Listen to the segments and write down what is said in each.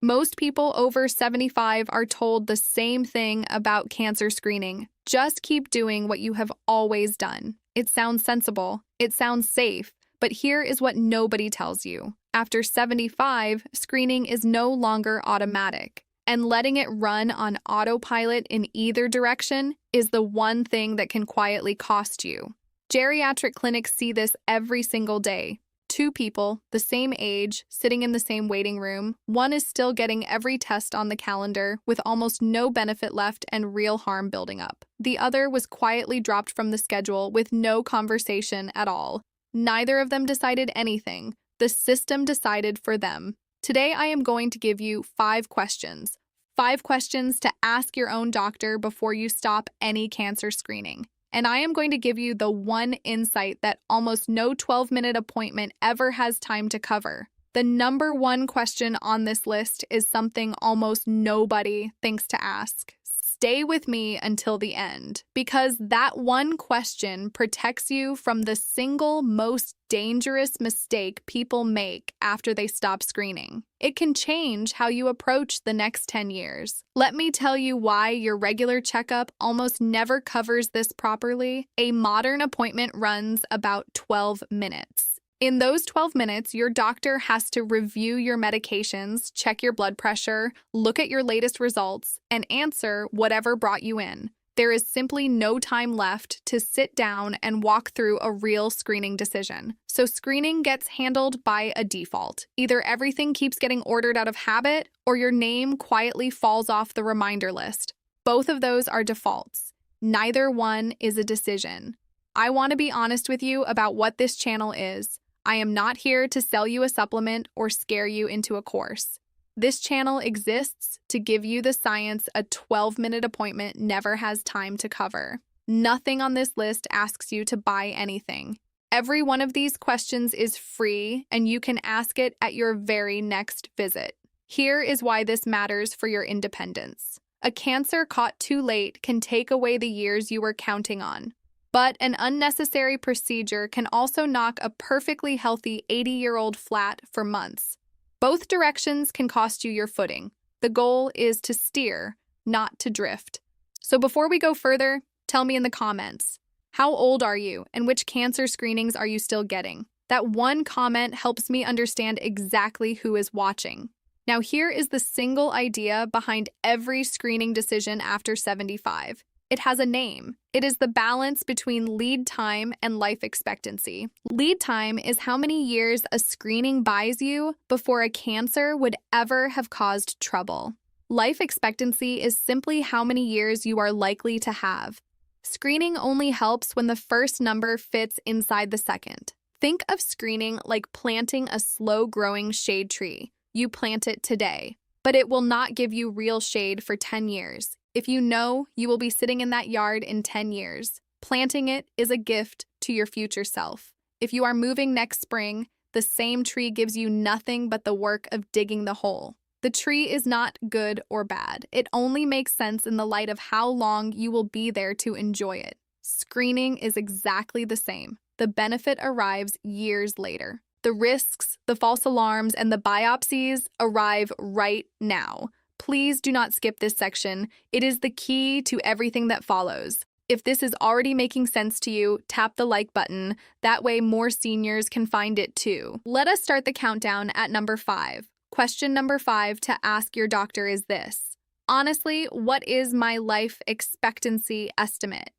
Most people over 75 are told the same thing about cancer screening. Just keep doing what you have always done. It sounds sensible. It sounds safe. But here is what nobody tells you. After 75, screening is no longer automatic. And letting it run on autopilot in either direction is the one thing that can quietly cost you. Geriatric clinics see this every single day. Two people, the same age, sitting in the same waiting room. One is still getting every test on the calendar with almost no benefit left and real harm building up. The other was quietly dropped from the schedule with no conversation at all. Neither of them decided anything. The system decided for them. Today, I am going to give you 5 questions. 5 questions to ask your own doctor before you stop any cancer screening. And I am going to give you the one insight that almost no 12-minute appointment ever has time to cover. The number 1 question on this list is something almost nobody thinks to ask. Stay with me until the end, because that one question protects you from the single most dangerous mistake people make after they stop screening. It can change how you approach the next 10 years. Let me tell you why your regular checkup almost never covers this properly. A modern appointment runs about 12 minutes. In those 12 minutes, your doctor has to review your medications, check your blood pressure, look at your latest results, and answer whatever brought you in. There is simply no time left to sit down and walk through a real screening decision. So screening gets handled by a default. Either everything keeps getting ordered out of habit, or your name quietly falls off the reminder list. Both of those are defaults. Neither one is a decision. I want to be honest with you about what this channel is. I am not here to sell you a supplement or scare you into a course. This channel exists to give you the science a 12-minute appointment never has time to cover. Nothing on this list asks you to buy anything. Every one of these questions is free, and you can ask it at your very next visit. Here is why this matters for your independence. A cancer caught too late can take away the years you were counting on. But an unnecessary procedure can also knock a perfectly healthy 80-year-old flat for months. Both directions can cost you your footing. The goal is to steer, not to drift. So before we go further, tell me in the comments, how old are you and which cancer screenings are you still getting? That one comment helps me understand exactly who is watching. Now here is the single idea behind every screening decision after 75. It has a name. It is the balance between lead time and life expectancy. Lead time is how many years a screening buys you before a cancer would ever have caused trouble. Life expectancy is simply how many years you are likely to have. Screening only helps when the first number fits inside the second. Think of screening like planting a slow-growing shade tree. You plant it today, but it will not give you real shade for 10 years. If you know you will be sitting in that yard in 10 years, planting it is a gift to your future self. If you are moving next spring, the same tree gives you nothing but the work of digging the hole. The tree is not good or bad. It only makes sense in the light of how long you will be there to enjoy it. Screening is exactly the same. The benefit arrives years later. The risks, the false alarms, and the biopsies arrive right now. Please do not skip this section. It is the key to everything that follows. If this is already making sense to you, tap the like button. That way more seniors can find it too. Let us start the countdown at number 5. Question number 5 to ask your doctor is this. Honestly, what is my life expectancy estimate?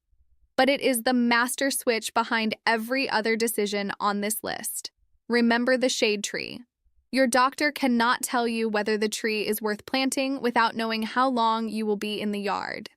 But it is the master switch behind every other decision on this list. Remember the shade tree. Your doctor cannot tell you whether the tree is worth planting without knowing how long you will be in the yard.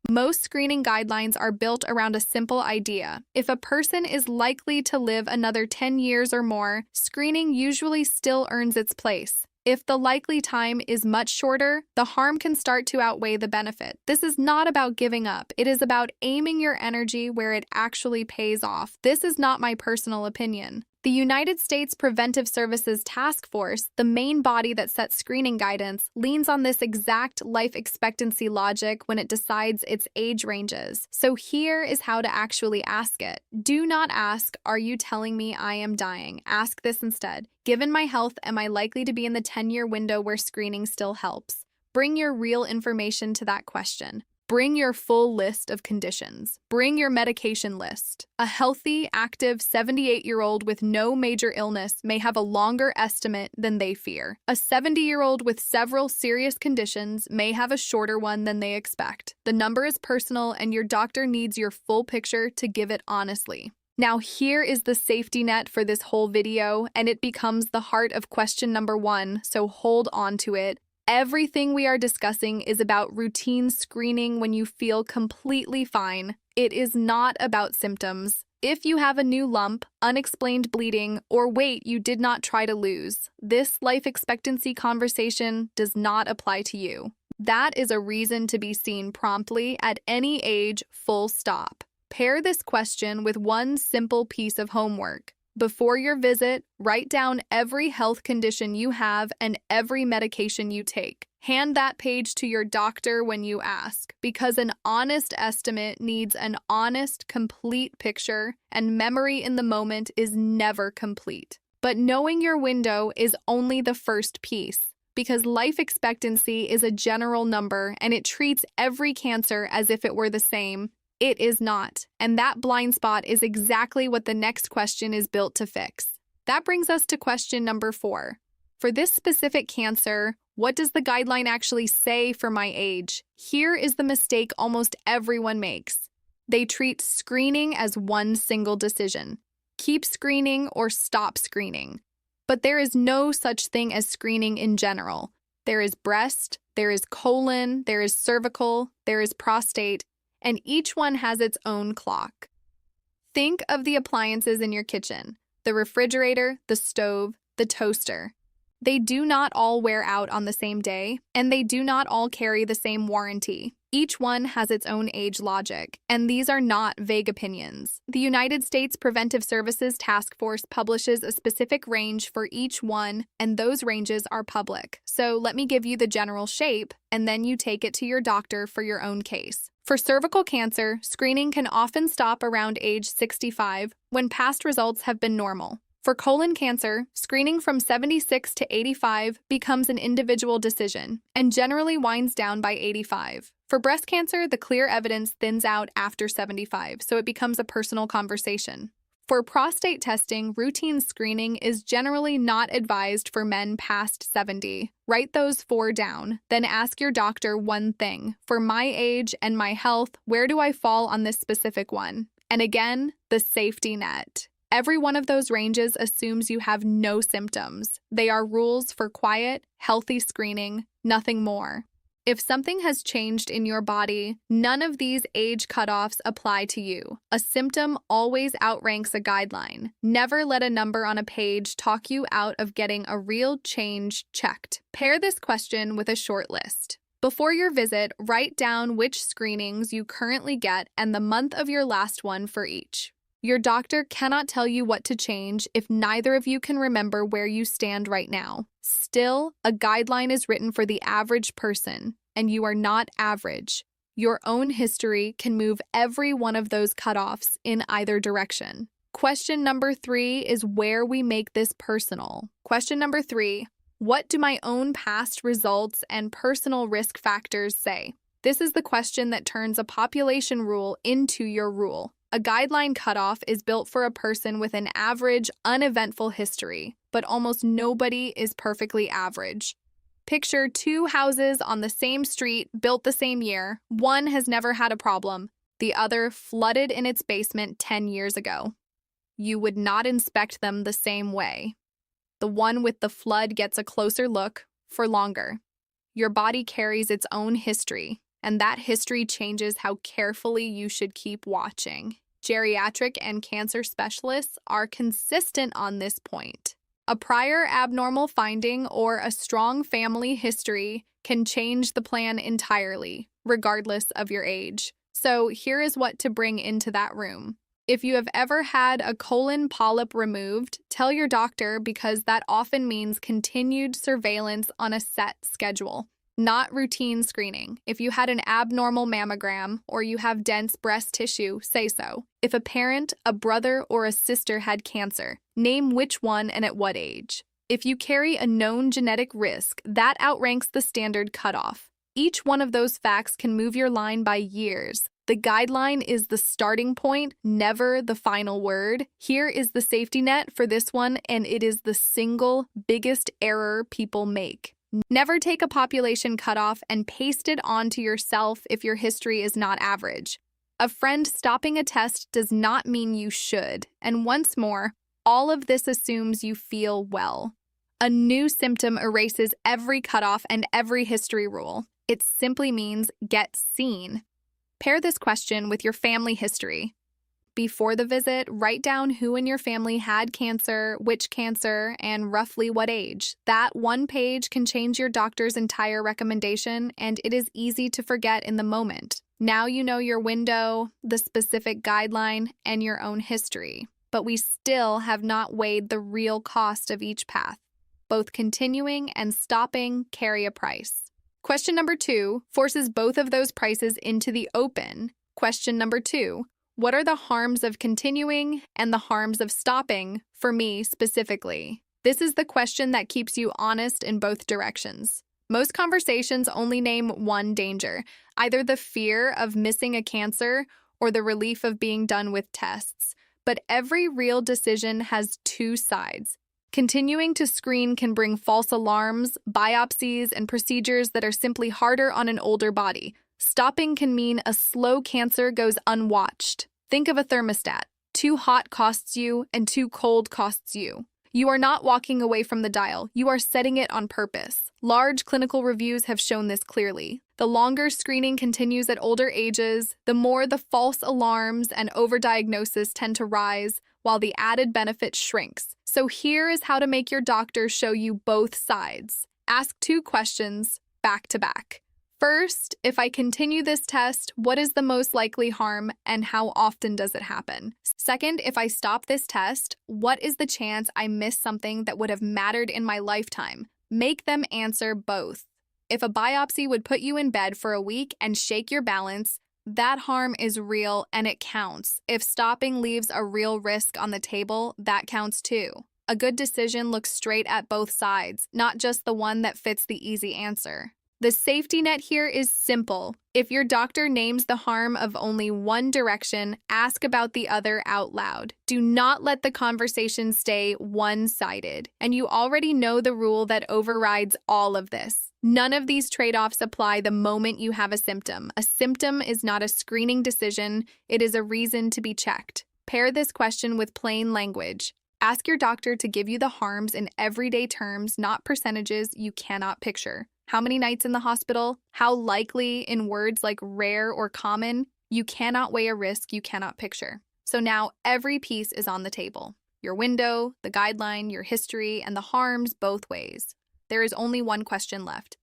Most screening guidelines are built around a simple idea. If a person is likely to live another 10 years or more, screening usually still earns its place. If the likely time is much shorter, the harm can start to outweigh the benefit. This is not about giving up. It is about aiming your energy where it actually pays off. This is not my personal opinion. The United States Preventive Services Task Force, the main body that sets screening guidance, leans on this exact life expectancy logic when it decides its age ranges. So here is how to actually ask it. Do not ask, "Are you telling me I am dying?" Ask this instead. "Given my health, am I likely to be in the 10-year window where screening still helps?" Bring your real information to that question. Bring your full list of conditions. Bring your medication list. A healthy, active 78-year-old with no major illness may have a longer estimate than they fear. A 70-year-old with several serious conditions may have a shorter one than they expect. The number is personal, and your doctor needs your full picture to give it honestly. Now here is the safety net for this whole video, and it becomes the heart of question number 1, so hold on to it. Everything we are discussing is about routine screening when you feel completely fine. It is not about symptoms. If you have a new lump, unexplained bleeding, or weight you did not try to lose, this life expectancy conversation does not apply to you. That is a reason to be seen promptly at any age, full stop. Pair this question with one simple piece of homework. Before your visit, write down every health condition you have and every medication you take. Hand that page to your doctor when you ask, because an honest estimate needs an honest, complete picture, and memory in the moment is never complete. But knowing your window is only the first piece, because life expectancy is a general number and it treats every cancer as if it were the same. It is not, and that blind spot is exactly what the next question is built to fix. That brings us to question number 4. For this specific cancer, what does the guideline actually say for my age? Here is the mistake almost everyone makes. They treat screening as one single decision. Keep screening or stop screening. But there is no such thing as screening in general. There is breast, there is colon, there is cervical, there is prostate, and each one has its own clock. Think of the appliances in your kitchen: the refrigerator, the stove, the toaster. They do not all wear out on the same day, and they do not all carry the same warranty. Each one has its own age logic, and these are not vague opinions. The United States Preventive Services Task Force publishes a specific range for each one, and those ranges are public. So let me give you the general shape, and then you take it to your doctor for your own case. For cervical cancer, screening can often stop around age 65 when past results have been normal. For colon cancer, screening from 76 to 85 becomes an individual decision and generally winds down by 85. For breast cancer, the clear evidence thins out after 75, so it becomes a personal conversation. For prostate testing, routine screening is generally not advised for men past 70. Write those 4 down, then ask your doctor one thing. For my age and my health, where do I fall on this specific one? And again, the safety net. Every one of those ranges assumes you have no symptoms. They are rules for quiet, healthy screening, nothing more. If something has changed in your body, none of these age cutoffs apply to you. A symptom always outranks a guideline. Never let a number on a page talk you out of getting a real change checked. Pair this question with a short list. Before your visit, write down which screenings you currently get and the month of your last one for each. Your doctor cannot tell you what to change if neither of you can remember where you stand right now. Still, a guideline is written for the average person, and you are not average. Your own history can move every one of those cutoffs in either direction. Question number 3 is where we make this personal. Question number 3, what do my own past results and personal risk factors say? This is the question that turns a population rule into your rule. A guideline cutoff is built for a person with an average, uneventful history, but almost nobody is perfectly average. Picture 2 houses on the same street, built the same year. One has never had a problem. The other flooded in its basement 10 years ago. You would not inspect them the same way. The one with the flood gets a closer look for longer. Your body carries its own history, and that history changes how carefully you should keep watching. Geriatric and cancer specialists are consistent on this point. A prior abnormal finding or a strong family history can change the plan entirely, regardless of your age. So here is what to bring into that room. If you have ever had a colon polyp removed, tell your doctor because that often means continued surveillance on a set schedule, not routine screening. If you had an abnormal mammogram or you have dense breast tissue, say so. If a parent, a brother, or a sister had cancer, name which one and at what age. If you carry a known genetic risk, that outranks the standard cutoff. Each one of those facts can move your line by years. The guideline is the starting point, never the final word. Here is the safety net for this one, and it is the single biggest error people make. Never take a population cutoff and paste it onto yourself if your history is not average. A friend stopping a test does not mean you should. And once more, all of this assumes you feel well. A new symptom erases every cutoff and every history rule. It simply means get seen. Pair this question with your family history. Before the visit, write down who in your family had cancer, which cancer, and roughly what age. That one page can change your doctor's entire recommendation, and it is easy to forget in the moment. Now you know your window, the specific guideline, and your own history. But we still have not weighed the real cost of each path. Both continuing and stopping carry a price. Question number 2 forces both of those prices into the open. Question number 2, what are the harms of continuing and the harms of stopping, for me specifically? This is the question that keeps you honest in both directions. Most conversations only name one danger, either the fear of missing a cancer or the relief of being done with tests. But every real decision has two sides. Continuing to screen can bring false alarms, biopsies, and procedures that are simply harder on an older body. Stopping can mean a slow cancer goes unwatched. Think of a thermostat. Too hot costs you, and too cold costs you. You are not walking away from the dial. You are setting it on purpose. Large clinical reviews have shown this clearly. The longer screening continues at older ages, the more the false alarms and overdiagnosis tend to rise, while the added benefit shrinks. So here is how to make your doctor show you both sides. Ask 2 questions back to back. First, if I continue this test, what is the most likely harm and how often does it happen? Second, if I stop this test, what is the chance I miss something that would have mattered in my lifetime? Make them answer both. If a biopsy would put you in bed for a week and shake your balance, that harm is real and it counts. If stopping leaves a real risk on the table, that counts too. A good decision looks straight at both sides, not just the one that fits the easy answer. The safety net here is simple. If your doctor names the harm of only one direction, ask about the other out loud. Do not let the conversation stay one-sided. And you already know the rule that overrides all of this. None of these trade-offs apply the moment you have a symptom. A symptom is not a screening decision, it is a reason to be checked. Pair this question with plain language. Ask your doctor to give you the harms in everyday terms, not percentages you cannot picture. How many nights in the hospital? How likely in words like rare or common? You cannot weigh a risk you cannot picture. So now every piece is on the table. Your window, the guideline, your history, and the harms both ways. There is only one question left.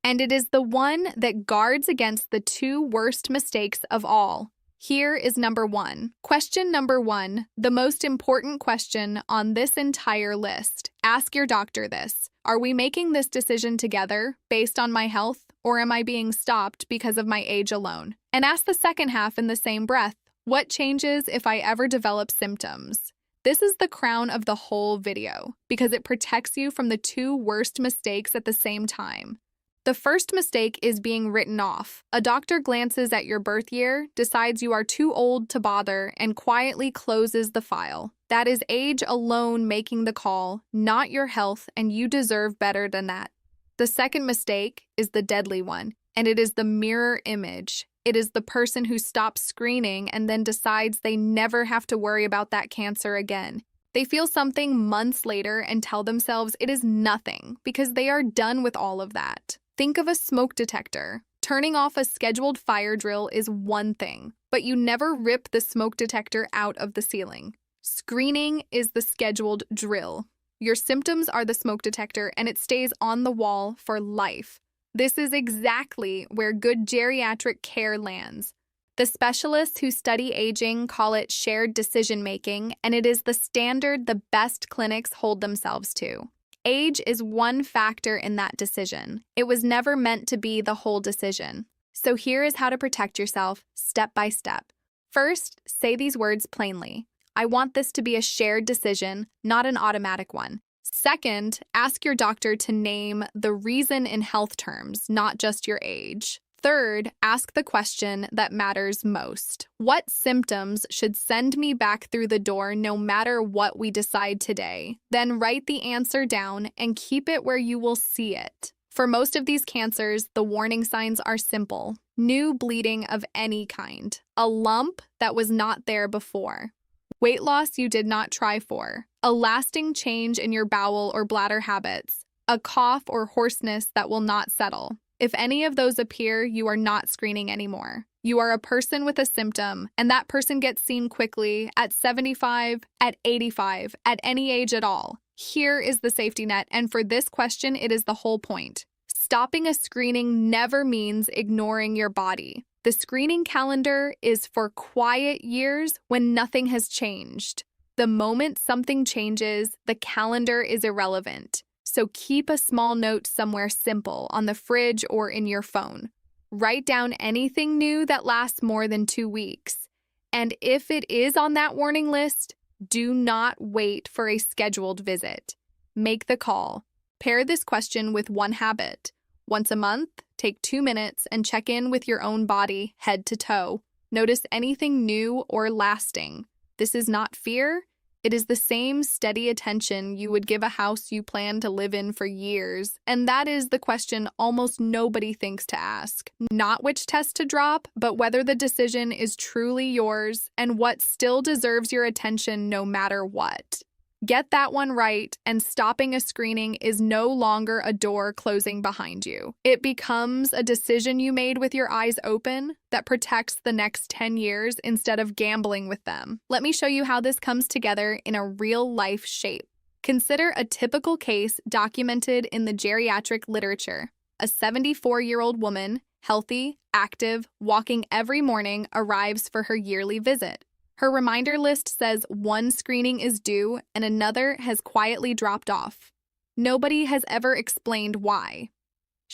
And it is the one that guards against the 2 worst mistakes of all. Here is number 1. Question number 1, the most important question on this entire list. Ask your doctor this. Are we making this decision together based on my health, or am I being stopped because of my age alone? And ask the second half in the same breath. What changes if I ever develop symptoms? This is the crown of the whole video because it protects you from the 2 worst mistakes at the same time. The first mistake is being written off. A doctor glances at your birth year, decides you are too old to bother, and quietly closes the file. That is age alone making the call, not your health, and you deserve better than that. The second mistake is the deadly one, and it is the mirror image. It is the person who stops screening and then decides they never have to worry about that cancer again. They feel something months later and tell themselves it is nothing because they are done with all of that. Think of a smoke detector. Turning off a scheduled fire drill is one thing, but you never rip the smoke detector out of the ceiling. Screening is the scheduled drill. Your symptoms are the smoke detector, and it stays on the wall for life. This is exactly where good geriatric care lands. The specialists who study aging call it shared decision-making, and it is the standard the best clinics hold themselves to. Age is one factor in that decision. It was never meant to be the whole decision. So here is how to protect yourself, step by step. First, say these words plainly. I want this to be a shared decision, not an automatic one. Second, ask your doctor to name the reason in health terms, not just your age. Third, ask the question that matters most. What symptoms should send me back through the door no matter what we decide today? Then write the answer down and keep it where you will see it. For most of these cancers, the warning signs are simple. New bleeding of any kind. A lump that was not there before. Weight loss you did not try for. A lasting change in your bowel or bladder habits. A cough or hoarseness that will not settle. If any of those appear, you are not screening anymore. You are a person with a symptom, and that person gets seen quickly at 75, at 85, at any age at all. Here is the safety net, and for this question, it is the whole point. Stopping a screening never means ignoring your body. The screening calendar is for quiet years when nothing has changed. The moment something changes, the calendar is irrelevant. So keep a small note somewhere simple on the fridge or in your phone. Write down anything new that lasts more than 2 weeks. And if it is on that warning list, do not wait for a scheduled visit. Make the call. Pair this question with one habit. Once a month, take 2 minutes and check in with your own body, head to toe. Notice anything new or lasting. This is not fear. It is the same steady attention you would give a house you plan to live in for years, and that is the question almost nobody thinks to ask. Not which test to drop, but whether the decision is truly yours and what still deserves your attention no matter what. Get that one right, and stopping a screening is no longer a door closing behind you. It becomes a decision you made with your eyes open that protects the next 10 years instead of gambling with them. Let me show you how this comes together in a real-life shape. Consider a typical case documented in the geriatric literature. A 74-year-old woman, healthy, active, walking every morning, arrives for her yearly visit. Her reminder list says one screening is due and another has quietly dropped off. Nobody has ever explained why.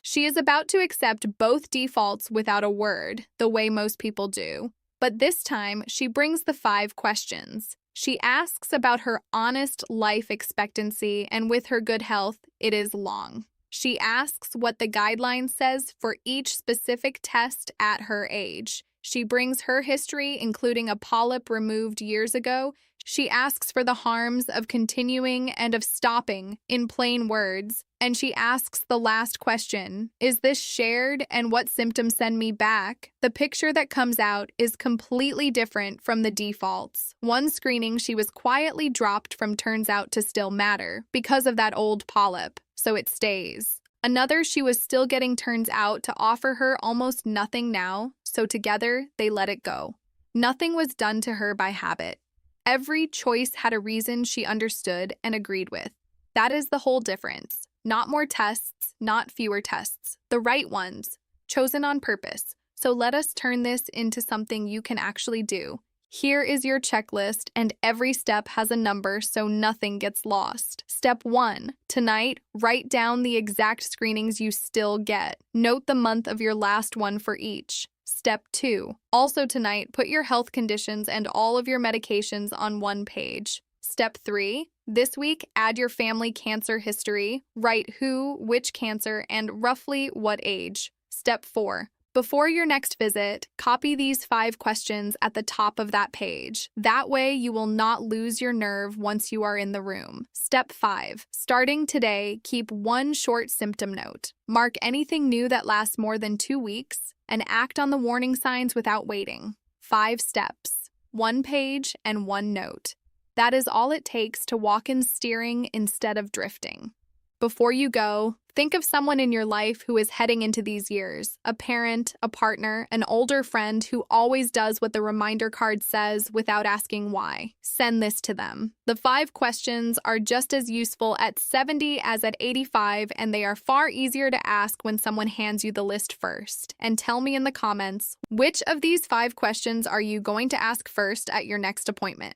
She is about to accept both defaults without a word, the way most people do. But this time, she brings the 5 questions. She asks about her honest life expectancy, and with her good health, it is long. She asks what the guideline says for each specific test at her age. She brings her history, including a polyp removed years ago. She asks for the harms of continuing and of stopping, in plain words. And she asks the last question, is this shared and what symptoms send me back? The picture that comes out is completely different from the defaults. One screening she was quietly dropped from turns out to still matter because of that old polyp, so it stays. Another she was still getting turns out to offer her almost nothing now, so together they let it go. Nothing was done to her by habit. Every choice had a reason she understood and agreed with. That is the whole difference. Not more tests, not fewer tests. The right ones, chosen on purpose. So let us turn this into something you can actually do. Here is your checklist, and every step has a number so nothing gets lost. Step 1. Tonight, write down the exact screenings you still get. Note the month of your last one for each. Step 2. Also tonight, put your health conditions and all of your medications on one page. Step 3. This week, add your family cancer history. Write who, which cancer, and roughly what age. Step 4. Before your next visit, copy these 5 questions at the top of that page. That way, you will not lose your nerve once you are in the room. Step 5. Starting today, keep one short symptom note. Mark anything new that lasts more than 2 weeks, and act on the warning signs without waiting. 5 steps, 1 page, and 1 note. That is all it takes to walk in steering instead of drifting. Before you go, Think of someone in your life who is heading into these years, a parent, a partner, an older friend who always does what the reminder card says without asking why. Send this to them. The 5 questions are just as useful at 70 as at 85, and they are far easier to ask when someone hands you the list first. And tell me in the comments, which of these 5 questions are you going to ask first at your next appointment?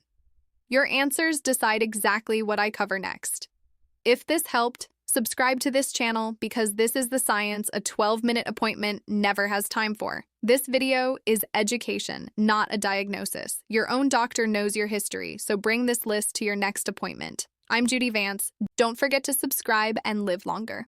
Your answers decide exactly what I cover next. If this helped, subscribe to this channel because this is the science a 12-minute appointment never has time for. This video is education, not a diagnosis. Your own doctor knows your history, so bring this list to your next appointment. I'm Judy Vance. Don't forget to subscribe and live longer.